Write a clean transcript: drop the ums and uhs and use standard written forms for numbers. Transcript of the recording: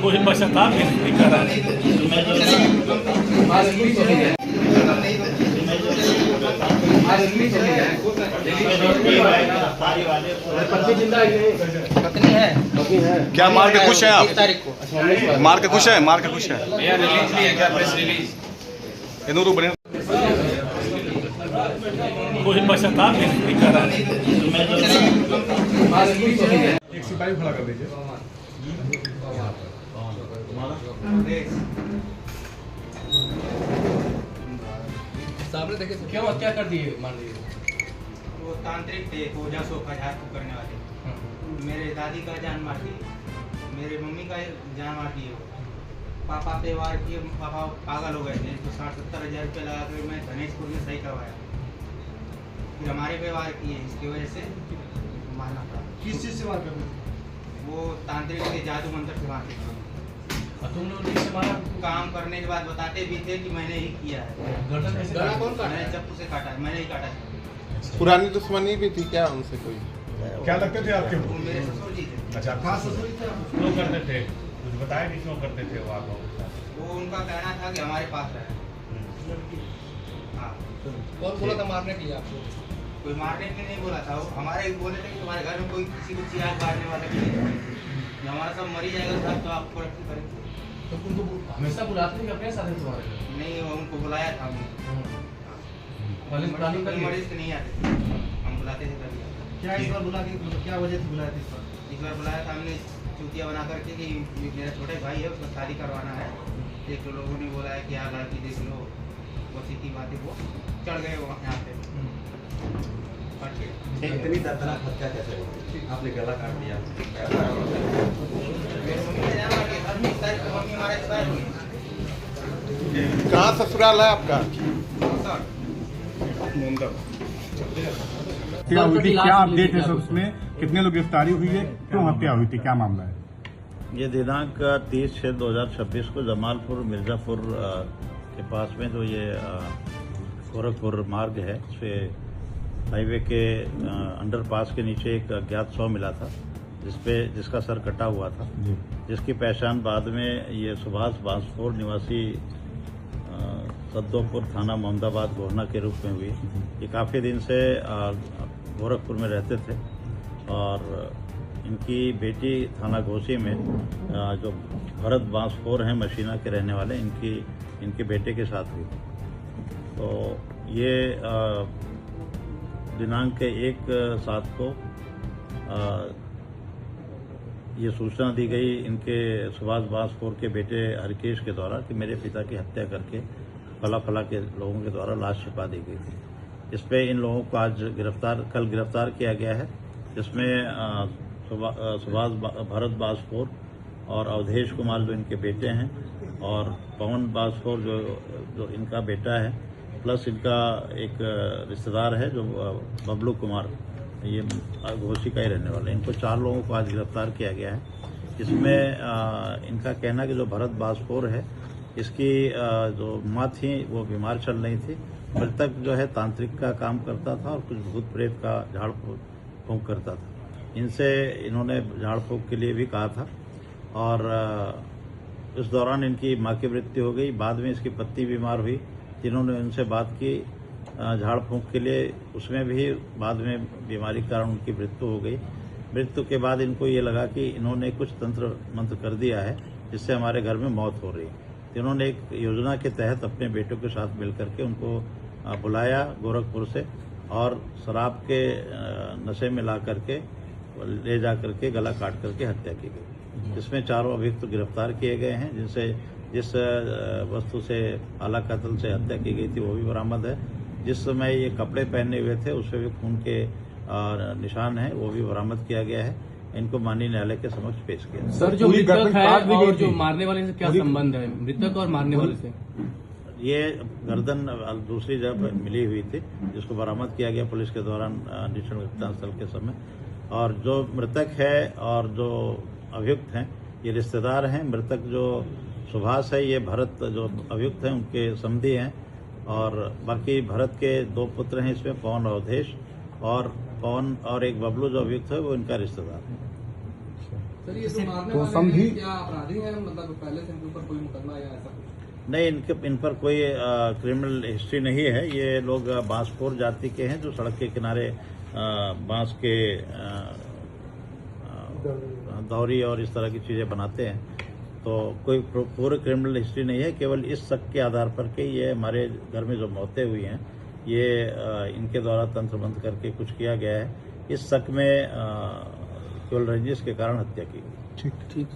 कोई मशक्कत नहीं कर रहा है। क्या मार के खुश हैं आप? मार के खुश हैं? मार के खुश हैं? रिलीज नहीं है क्या? प्रेस रिलीज इधर तो बने कोई मशक्कत नहीं कर रहा है। एक सिपाही खड़ा कर दीजिए। सामने देखे क्यों क्या कर दिए? मान लीजिए वो तांत्रिक थे, पूजा सोफा झाड़ फूक करने वाले। मेरे दादी का जान मार दी, मेरे मम्मी का जान मार दी। पापा पे वार किए, पापा पागल हो गए थे। तो 60-70 हज़ार रुपये लगा कर मैं धनेशपुर में सही करवाया। फिर हमारे पे वार किए, इसकी वजह से मारना पड़ा। किस चीज से बात करते वो तांत्रिक के जादू मंत्र से मारते थे। तुम लोग इससे मारा? काम करने के बाद बताते भी थे कि मैंने ही किया है। गर्दन कैसे काटा? कौन काटा? मैंने चप्पू से काटा है, मैंने ही काटा है। पुरानी दुश्मनी भी थी क्या उनसे कोई? क्या लगते थे आपके? वो मेरे ससुर जी थे। अच्छा, कहाँ ससुर थे? क्यों करते थे? कुछ बताया कि क्यों करते थे वो आप? वो उनका कहना था कि हमारे पास रहे। हाँ, कौन बोला था मारने के लिए आपको? कोई मारने के लिए नहीं बोला था। वो हमारे बोले थे कि तुम्हारे घर में कोई किसी को चिराग मारने वाला नहीं है। जब हमारा सब मरी जाएगा साहब तो आपको रखी करेंगे। तो उनको हमेशा बुलाते हैं कि अपने साथ है तुम्हारे? नहीं, वो उनको बुलाया था हमने। प्लानिंग कोई मरीज नहीं आते थे, हम बुलाते थे कभी। क्या इस बार बुला के क्या वजह से बुलाया था इस बार? इस बार बुलाया था हमने चूतिया बना करके कि मेरा छोटे भाई है, उसका शादी करवाना है। एक लोगों ने बोला है कि यार लड़की देख लो, उसी की बातें वो चढ़ गए वहाँ यहाँ पे। इतनी दर्दनाक हत्या कैसे हुई? आपने गला काट दिया। मेरी मम्मी ने जाना कि हर 20 तारीख को मम्मी हमारे एक्सपायर हुई। कहाँ ससुराल है आपका? क्या हुई थी? क्या अपडेट है सर उसमें? कितने लोग गिरफ्तारी हुई है? क्यों हत्या हुई थी? क्या मामला है? ये दिनांक 30/6/2026 को जमालपुर मिर्ज़ापुर के पास में जो ये गोरखपुर मार्ग है, उस पे हाईवे के अंडरपास के नीचे एक अज्ञात शव मिला था, जिसका सर कटा हुआ था, जिसकी पहचान बाद में ये सुभाष बांसपुर निवासी सद्दोपुर थाना मोहम्मदाबाद गोहना के रूप में हुई। ये काफ़ी दिन से गोरखपुर में रहते थे और इनकी बेटी थाना घोसी में जो भरत बांसपुर हैं मशीना के रहने वाले, इनके बेटे के साथ हुई। तो ये दिनांक 1/7 को ये सूचना दी गई इनके सुभाष बांसपुर के बेटे हरकेश के द्वारा कि मेरे पिता की हत्या करके फला के लोगों के द्वारा लाश छिपा दी गई थी। इस पे इन लोगों को आज कल गिरफ्तार किया गया है, जिसमें सुभाष भरत बांसपुर और अवधेश कुमार जो इनके बेटे हैं और पवन बांसपुर जो इनका बेटा है, प्लस इनका एक रिश्तेदार है जो बबलू कुमार, ये घोसी का ही रहने वाले। इनको 4 लोगों को आज गिरफ्तार किया गया है। इसमें इनका कहना कि जो भरत बांसपुर है, इसकी जो माँ थी वो बीमार चल रही थी। मृतक जो है तांत्रिक का काम करता था और कुछ भूत प्रेत का झाड़ फूंक करता था। इनसे इन्होंने झाड़ फूंक के लिए भी कहा था और इस दौरान इनकी माँ की मृत्यु हो गई। बाद में इसकी पत्नी बीमार हुई, जिन्होंने उनसे बात की झाड़ फूंक के लिए, उसमें भी बाद में बीमारी के कारण उनकी मृत्यु हो गई। मृत्यु के बाद इनको ये लगा कि इन्होंने कुछ तंत्र मंत्र कर दिया है जिससे हमारे घर में मौत हो रही है। इन्होंने एक योजना के तहत अपने बेटों के साथ मिलकर के उनको बुलाया गोरखपुर से और शराब के नशे में ला करके ले जा करके गला काट करके हत्या की गई। इसमें 4 अभियुक्त गिरफ्तार किए गए हैं, जिस वस्तु से आला कत्ल से हत्या की गई थी वो भी बरामद है। जिस समय ये कपड़े पहने हुए थे उस पर भी खून के निशान हैं, वो भी बरामद किया गया है। इनको माननीय न्यायालय के समक्ष पेश किया। सर, जो मृतक है और जो मारने वाले से क्या संबंध है? मृतक और मारने वाले से ये गर्दन दूसरी जगह मिली हुई थी, जिसको बरामद किया गया पुलिस के दौरान निरीक्षण घटनास्थल के समय। और जो मृतक है और जो अभियुक्त हैं ये रिश्तेदार हैं। मृतक जो सुभाष है ये भरत जो अभियुक्त हैं उनके समधी हैं और बाकी भरत के 2 पुत्र हैं इसमें, पवन और अवधेश, और पवन और एक बबलू जो अभियुक्त है वो इनका रिश्तेदार है। सर ये जो मारने तो वाले समझी- हैं, क्या अपराधी हैं? मतलब पहले से इनके ऊपर कोई मुकदमा या ऐसा कुछ? नहीं, इन पर कोई क्रिमिनल हिस्ट्री नहीं है। ये लोग बांसपुर जाति के हैं जो सड़क के किनारे बांस के दौरी और इस तरह की चीजें बनाते हैं। तो कोई पूरी क्रिमिनल हिस्ट्री नहीं है। केवल इस शक के आधार पर कि ये हमारे घर में जो मौतें हुई हैं ये इनके द्वारा तंत्र बंद करके कुछ किया गया है। इस शक में केवल रंजिश के कारण हत्या की गई। ठीक